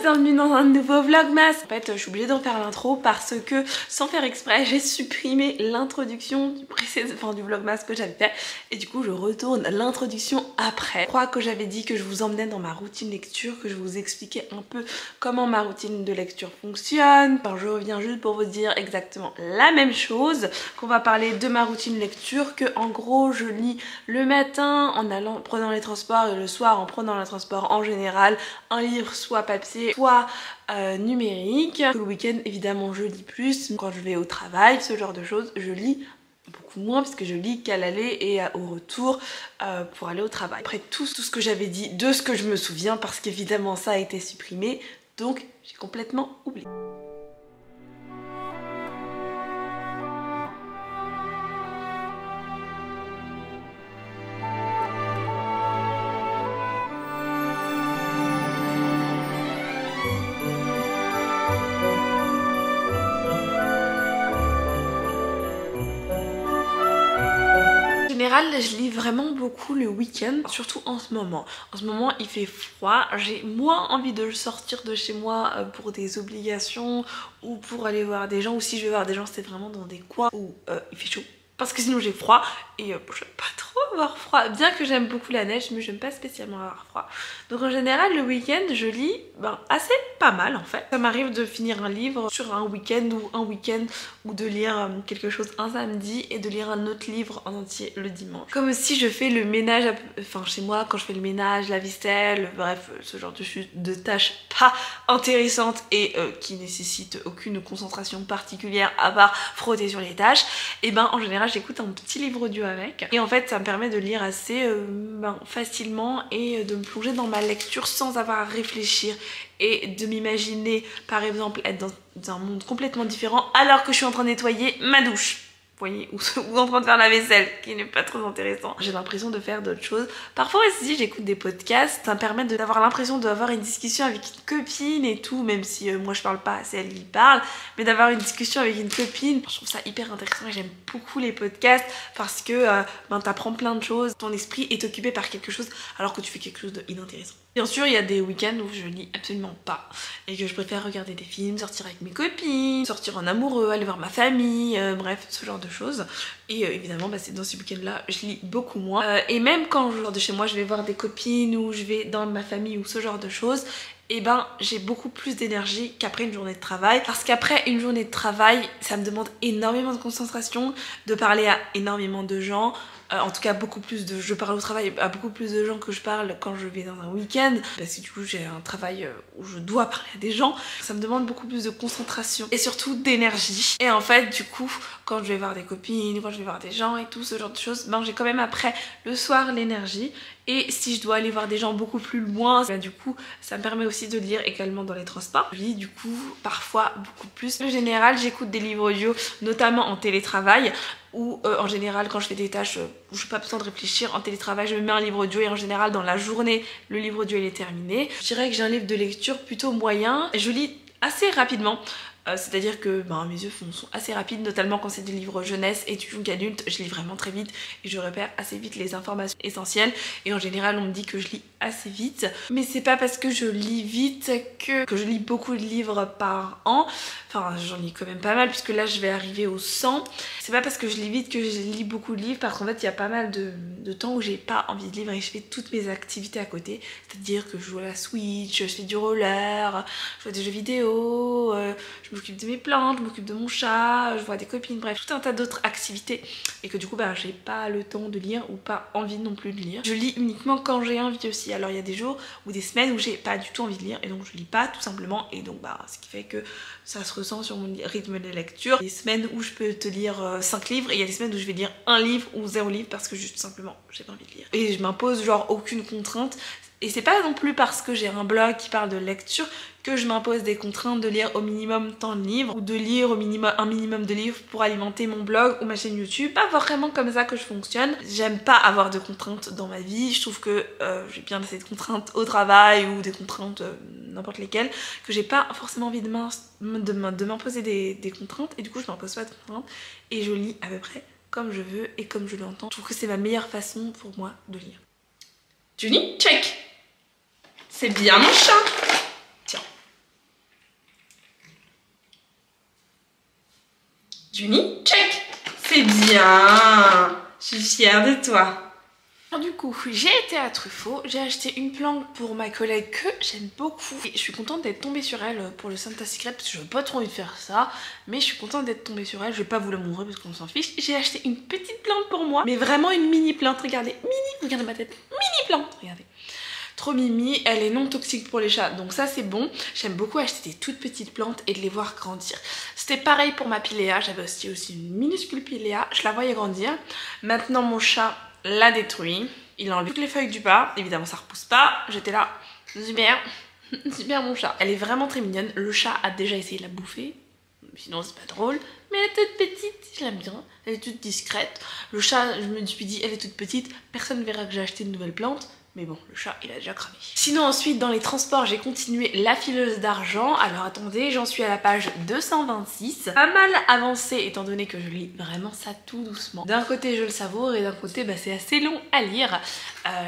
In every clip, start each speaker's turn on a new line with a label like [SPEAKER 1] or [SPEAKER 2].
[SPEAKER 1] bienvenue dans un nouveau vlogmas. En fait je suis obligée d'en faire l'intro parce que sans faire exprès j'ai supprimé l'introduction du précédent, du vlogmas que j'avais fait et du coup je retourne l'introduction après. Je crois que j'avais dit que je vous emmenais dans ma routine lecture, que je vous expliquais un peu comment ma routine de lecture fonctionne. Alors je reviens juste pour vous dire exactement la même chose, qu'on va parler de ma routine lecture, que en gros je lis le matin en allant, prenant les transports et le soir en prenant les transports en général, un livre soit papier soit numérique. Le week-end évidemment je lis plus, quand je vais au travail, ce genre de choses, je lis beaucoup moins puisque je lis qu'à l'aller et au retour pour aller au travail. Après tout ce que j'avais dit, de ce que je me souviens, parce qu'évidemment ça a été supprimé, donc j'ai complètement oublié. En général, je lis vraiment beaucoup le week-end, surtout en ce moment. En ce moment, il fait froid, j'ai moins envie de sortir de chez moi pour des obligations ou pour aller voir des gens, ou si je vais voir des gens, c'est vraiment dans des coins où il fait chaud. Parce que sinon j'ai froid et j'aime pas trop avoir froid. Bien que j'aime beaucoup la neige, mais j'aime pas spécialement avoir froid. Donc en général le week-end je lis assez pas mal en fait. Ça m'arrive de finir un livre sur un week-end ou de lire quelque chose un samedi et de lire un autre livre en entier le dimanche. Comme si je fais le ménage, chez moi quand je fais le ménage, la vaisselle, bref ce genre de tâches pas intéressantes et qui nécessitent aucune concentration particulière à part frotter sur les tâches, et en général j'écoute un petit livre audio avec et en fait ça me permet de lire assez facilement et de me plonger dans ma lecture sans avoir à réfléchir et de m'imaginer par exemple être dans un monde complètement différent alors que je suis en train de nettoyer ma douche. Vous voyez, ou en train de faire la vaisselle, qui n'est pas trop intéressant. J'ai l'impression de faire d'autres choses. Parfois aussi j'écoute des podcasts, ça me permet d'avoir l'impression d'avoir une discussion avec une copine et tout, même si moi je parle pas, c'est elle qui parle, mais d'avoir une discussion avec une copine, je trouve ça hyper intéressant et j'aime beaucoup les podcasts parce que t'apprends plein de choses, ton esprit est occupé par quelque chose alors que tu fais quelque chose d'inintéressant. Bien sûr, il y a des week-ends où je lis absolument pas et que je préfère regarder des films, sortir avec mes copines, sortir en amoureux, aller voir ma famille, bref, ce genre de choses. Et évidemment, c'est dans ces week-ends-là, je lis beaucoup moins. Et même quand je sors de chez moi, je vais voir des copines ou je vais dans ma famille ou ce genre de choses, j'ai beaucoup plus d'énergie qu'après une journée de travail. Parce qu'après une journée de travail, ça me demande énormément de concentration, de parler à énormément de gens. En tout cas je parle au travail à beaucoup plus de gens que je parle quand je vais dans un week-end, parce que du coup j'ai un travail où je dois parler à des gens. Ça me demande beaucoup plus de concentration et surtout d'énergie. Et en fait du coup quand je vais voir des copines, quand je vais voir des gens et tout ce genre de choses, j'ai quand même après le soir l'énergie. Et si je dois aller voir des gens beaucoup plus loin, du coup ça me permet aussi de lire également dans les transports. Je lis du coup parfois beaucoup plus. En général j'écoute des livres audio, notamment en télétravail, ou en général quand je fais des tâches où je n'ai pas besoin de réfléchir en télétravail, je me mets un livre audio et en général dans la journée le livre audio il est terminé. Je dirais que j'ai un livre de lecture plutôt moyen, je lis assez rapidement. C'est-à-dire que mes yeux sont assez rapides, notamment quand c'est des livres jeunesse et du young adulte, je lis vraiment très vite et je repère assez vite les informations essentielles et en général on me dit que je lis assez vite, mais c'est pas parce que je lis vite que je lis beaucoup de livres par an. Enfin j'en lis quand même pas mal puisque là je vais arriver aux 100. C'est pas parce que je lis vite que je lis beaucoup de livres, parce qu'en fait il y a pas mal de temps où j'ai pas envie de lire et je fais toutes mes activités à côté, c'est-à-dire que je joue à la Switch, je fais du roller, je joue à des jeux vidéo, je m'occupe de mes plantes, je m'occupe de mon chat, je vois des copines, bref, tout un tas d'autres activités et que du coup j'ai pas le temps de lire ou pas envie non plus de lire. Je lis uniquement quand j'ai envie aussi. Alors il y a des jours ou des semaines où j'ai pas du tout envie de lire et donc je lis pas tout simplement, et donc ce qui fait que ça se ressent sur mon rythme de lecture. Il y a des semaines où je peux te lire 5 livres et il y a des semaines où je vais lire un livre ou 0 livre parce que juste simplement j'ai pas envie de lire. Et je m'impose aucune contrainte. Et c'est pas non plus parce que j'ai un blog qui parle de lecture que je m'impose des contraintes de lire au minimum tant de livres ou de lire au minimum un minimum de livres pour alimenter mon blog ou ma chaîne YouTube. Pas vraiment comme ça que je fonctionne. J'aime pas avoir de contraintes dans ma vie. Je trouve que j'ai bien assez de contraintes au travail ou des contraintes n'importe lesquelles, que j'ai pas forcément envie de m'imposer des contraintes, et du coup je m'impose pas de contraintes et je lis à peu près comme je veux et comme je l'entends. Je trouve que c'est ma meilleure façon pour moi de lire. Tu lis? Check! C'est bien mon chat! Tiens,
[SPEAKER 2] Juni, check. C'est bien. Je suis fière de toi.
[SPEAKER 1] Du coup, j'ai été à Truffaut, j'ai acheté une plante pour ma collègue que j'aime beaucoup. Et je suis contente d'être tombée sur elle pour le Santa Secret parce que j'avais pas trop envie de faire ça. Mais je suis contente d'être tombée sur elle, je vais pas vous la montrer parce qu'on s'en fiche. J'ai acheté une petite plante pour moi, mais vraiment une mini plante, regardez, regardez ma tête, mini plante, regardez. Trop mimi, elle est non toxique pour les chats, donc ça c'est bon. J'aime beaucoup acheter des toutes petites plantes et de les voir grandir. C'était pareil pour ma Pilea, j'avais aussi une minuscule Pilea, je la voyais grandir. Maintenant mon chat l'a détruit, il a enlevé toutes les feuilles du bas, évidemment ça repousse pas, j'étais là, super, super mon chat. Elle est vraiment très mignonne, le chat a déjà essayé de la bouffer, sinon c'est pas drôle, mais elle est toute petite, je l'aime bien, elle est toute discrète. Le chat, je me suis dit, elle est toute petite, personne ne verra que j'ai acheté une nouvelle plante. Mais bon, le chat, il a déjà cramé. Sinon, ensuite, dans les transports, j'ai continué la fileuse d'argent. Alors, attendez, j'en suis à la page 226. Pas mal avancé, étant donné que je lis vraiment ça tout doucement. D'un côté, je le savoure, et d'un côté, bah, c'est assez long à lire.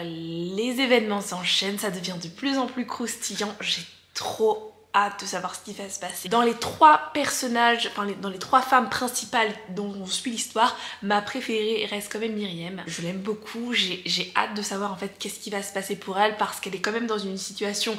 [SPEAKER 1] Les événements s'enchaînent, ça devient de plus en plus croustillant. J'ai trop hâte de savoir ce qui va se passer. Dans les trois personnages, enfin dans les trois femmes principales dont on suit l'histoire, ma préférée reste quand même Myriam. Je l'aime beaucoup, j'ai hâte de savoir en fait qu'est-ce qui va se passer pour elle parce qu'elle est quand même dans une situation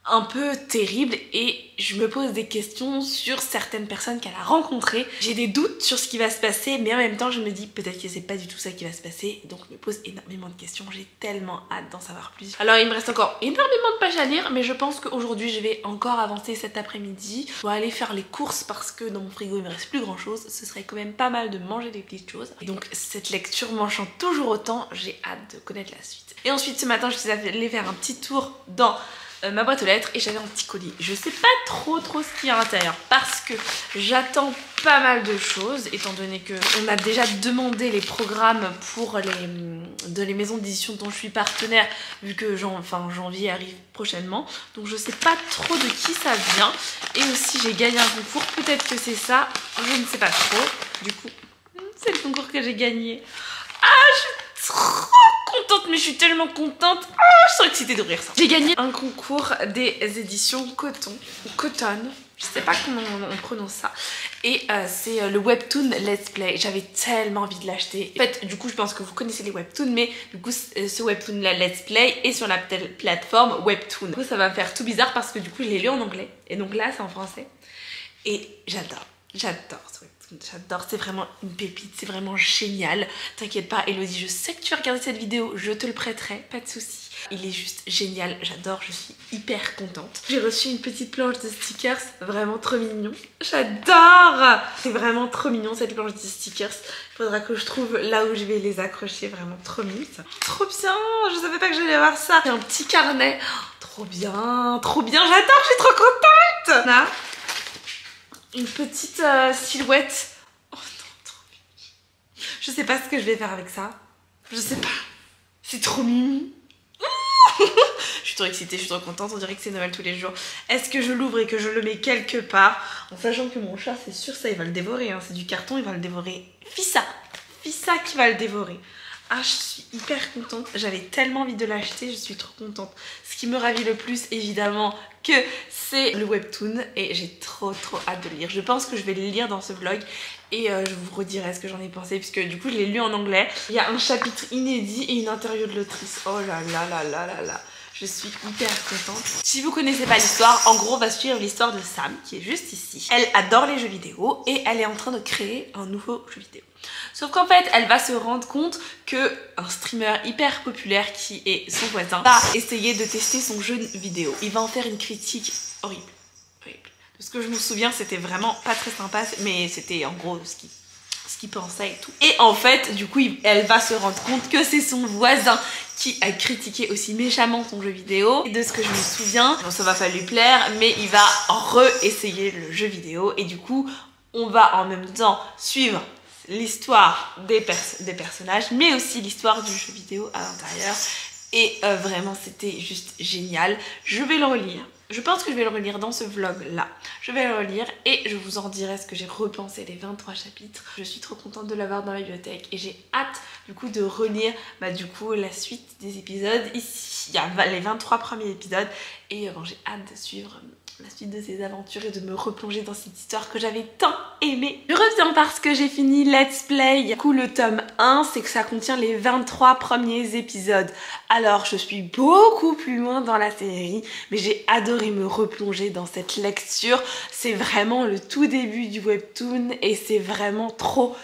[SPEAKER 1] un peu terrible et je me pose des questions sur certaines personnes qu'elle a rencontrées. J'ai des doutes sur ce qui va se passer mais en même temps je me dis peut-être que c'est pas du tout ça qui va se passer donc je me pose énormément de questions, j'ai tellement hâte d'en savoir plus. Alors il me reste encore énormément de pages à lire mais je pense qu'aujourd'hui je vais encore avancer cet après-midi. Je dois aller faire les courses parce que dans mon frigo il me reste plus grand chose, ce serait quand même pas mal de manger des petites choses et donc cette lecture m'enchante toujours autant, j'ai hâte de connaître la suite. Et ensuite ce matin je suis allée faire un petit tour dans ma boîte aux lettres et j'avais un petit colis. Je sais pas trop ce qu'il y a à l'intérieur parce que j'attends pas mal de choses étant donné que on a déjà demandé les programmes pour les maisons d'édition dont je suis partenaire vu que janvier arrive prochainement. Donc je sais pas trop de qui ça vient et aussi j'ai gagné un concours, peut-être que c'est ça, je ne sais pas trop. Du coup, c'est le concours que j'ai gagné. Ah, je suis trop contente, mais je suis tellement contente. Oh, je suis excitée d'ouvrir ça. J'ai gagné un concours des éditions Coton, ou Cotton, je sais pas comment on prononce ça. Et c'est le webtoon Let's Play. J'avais tellement envie de l'acheter. En fait, du coup, je pense que vous connaissez les webtoons, mais du coup, ce webtoon Let's Play est sur la plateforme Webtoon. Du coup, ça va me faire tout bizarre parce que du coup, je l'ai lu en anglais. Et donc là, c'est en français. Et j'adore. J'adore ce webtoon, j'adore, c'est vraiment une pépite, c'est vraiment génial. T'inquiète pas Elodie, je sais que tu as regardé cette vidéo, je te le prêterai, pas de souci. Il est juste génial, j'adore, je suis hyper contente. J'ai reçu une petite planche de stickers, vraiment trop mignon. J'adore! C'est vraiment trop mignon cette planche de stickers. Il faudra que je trouve là où je vais les accrocher, vraiment trop mignon. Trop bien, je savais pas que j'allais avoir ça. C'est un petit carnet, trop bien, j'adore, je suis trop contente! Là, une petite silhouette. Oh non, trop mimi. Je sais pas ce que je vais faire avec ça. Je sais pas. C'est trop mimi. Je suis trop excitée, je suis trop contente. On dirait que c'est Noël tous les jours. Est-ce que je l'ouvre et que je le mets quelque part en sachant que mon chat, c'est sûr, ça, il va le dévorer. Hein. C'est du carton, il va le dévorer. Fissa qui va le dévorer. Ah, je suis hyper contente. J'avais tellement envie de l'acheter, je suis trop contente. Ce qui me ravit le plus, évidemment, que c'est le webtoon. Et j'ai trop hâte de le lire. Je pense que je vais le lire dans ce vlog. Et je vous redirai ce que j'en ai pensé. Puisque du coup, je l'ai lu en anglais. Il y a un chapitre inédit et une interview de l'autrice. Oh là là là là là là. Je suis hyper contente. Si vous connaissez pas l'histoire, en gros on va suivre l'histoire de Sam qui est juste ici. Elle adore les jeux vidéo et elle est en train de créer un nouveau jeu vidéo. Sauf qu'en fait elle va se rendre compte que un streamer hyper populaire qui est son voisin va essayer de tester son jeu vidéo. Il va en faire une critique horrible. De ce que je me souviens c'était vraiment pas très sympa mais c'était en gros ce qu'il pensait et tout. Et en fait, du coup, elle va se rendre compte que c'est son voisin qui a critiqué aussi méchamment son jeu vidéo. Et de ce que je me souviens, bon, ça va pas lui plaire, mais il va re-essayer le jeu vidéo. Et du coup, on va en même temps suivre l'histoire des personnages, mais aussi l'histoire du jeu vidéo à l'intérieur. Et vraiment, c'était juste génial. Je vais le relire. Je pense que je vais le relire dans ce vlog là. Je vais le relire et je vous en dirai ce que j'ai repensé des 23 chapitres. Je suis trop contente de l'avoir dans la bibliothèque et j'ai hâte du coup de relire du coup la suite des épisodes. Ici il y a les 23 premiers épisodes et bon, j'ai hâte de suivre la suite de ces aventures et de me replonger dans cette histoire que j'avais tant aimée. Je reviens parce que j'ai fini Let's Play. Du coup, le tome 1, c'est que ça contient les 23 premiers épisodes. Alors, je suis beaucoup plus loin dans la série, mais j'ai adoré me replonger dans cette lecture. C'est vraiment le tout début du webtoon et c'est vraiment trop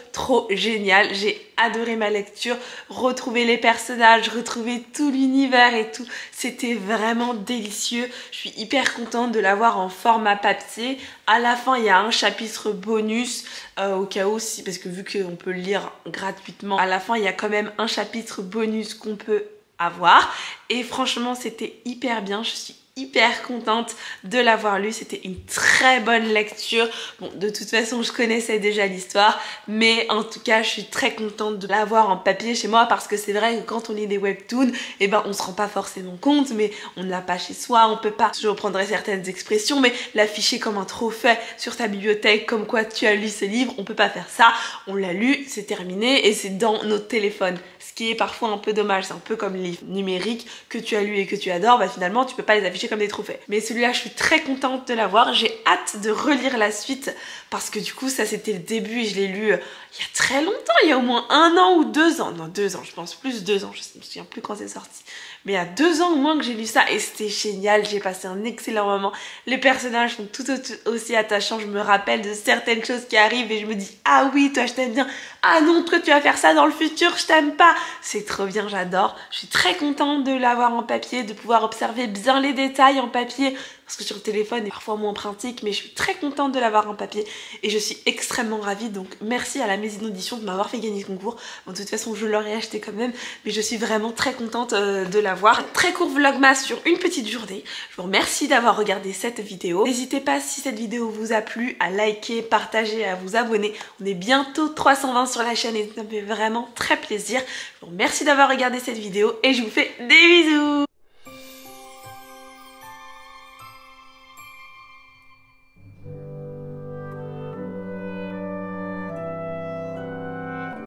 [SPEAKER 1] génial. J'ai adoré ma lecture, retrouver les personnages, retrouver tout l'univers et tout. C'était vraiment délicieux. Je suis hyper contente de l'avoir en format papier. À la fin, il y a un chapitre bonus au cas où, si, parce que vu qu'on peut le lire gratuitement, à la fin, il y a quand même un chapitre bonus qu'on peut avoir. Et franchement, c'était hyper bien. Je suis hyper contente de l'avoir lu, c'était une très bonne lecture. Bon, de toute façon je connaissais déjà l'histoire, mais en tout cas je suis très contente de l'avoir en papier chez moi, parce que c'est vrai que quand on lit des webtoons, eh ben on se rend pas forcément compte, mais on ne l'a pas chez soi, on peut pas, je reprendrai certaines expressions, mais l'afficher comme un trophée sur ta bibliothèque, comme quoi tu as lu ce livre, on peut pas faire ça. On l'a lu, c'est terminé et c'est dans notre téléphone, ce qui est parfois un peu dommage. C'est un peu comme les livres numériques que tu as lu et que tu adores, bah finalement tu peux pas les afficher comme des trophées. Mais celui-là, je suis très contente de l'avoir. J'ai hâte de relire la suite parce que du coup, ça c'était le début et je l'ai lu il y a très longtemps, il y a au moins 1 an ou 2 ans. Non, 2 ans, je pense plus 2 ans, je me souviens plus quand c'est sorti. Mais il y a 2 ans au moins que j'ai lu ça et c'était génial, j'ai passé un excellent moment. Les personnages sont tout aussi attachants, je me rappelle de certaines choses qui arrivent et je me dis « Ah oui, toi je t'aime bien, ah non, toi tu vas faire ça dans le futur, je t'aime pas !» C'est trop bien, j'adore. Je suis très contente de l'avoir en papier, de pouvoir observer bien les détails en papier, parce que sur le téléphone est parfois moins pratique, mais je suis très contente de l'avoir en papier et je suis extrêmement ravie. Donc merci à la maison d'édition de m'avoir fait gagner ce concours. Bon, de toute façon je l'aurais acheté quand même, mais je suis vraiment très contente de l'avoir. Très court vlogmas sur une petite journée. Je vous remercie d'avoir regardé cette vidéo. N'hésitez pas, si cette vidéo vous a plu, à liker, partager, à vous abonner. On est bientôt 320 sur la chaîne et ça me fait vraiment très plaisir. Je vous remercie d'avoir regardé cette vidéo et je vous fais des bisous.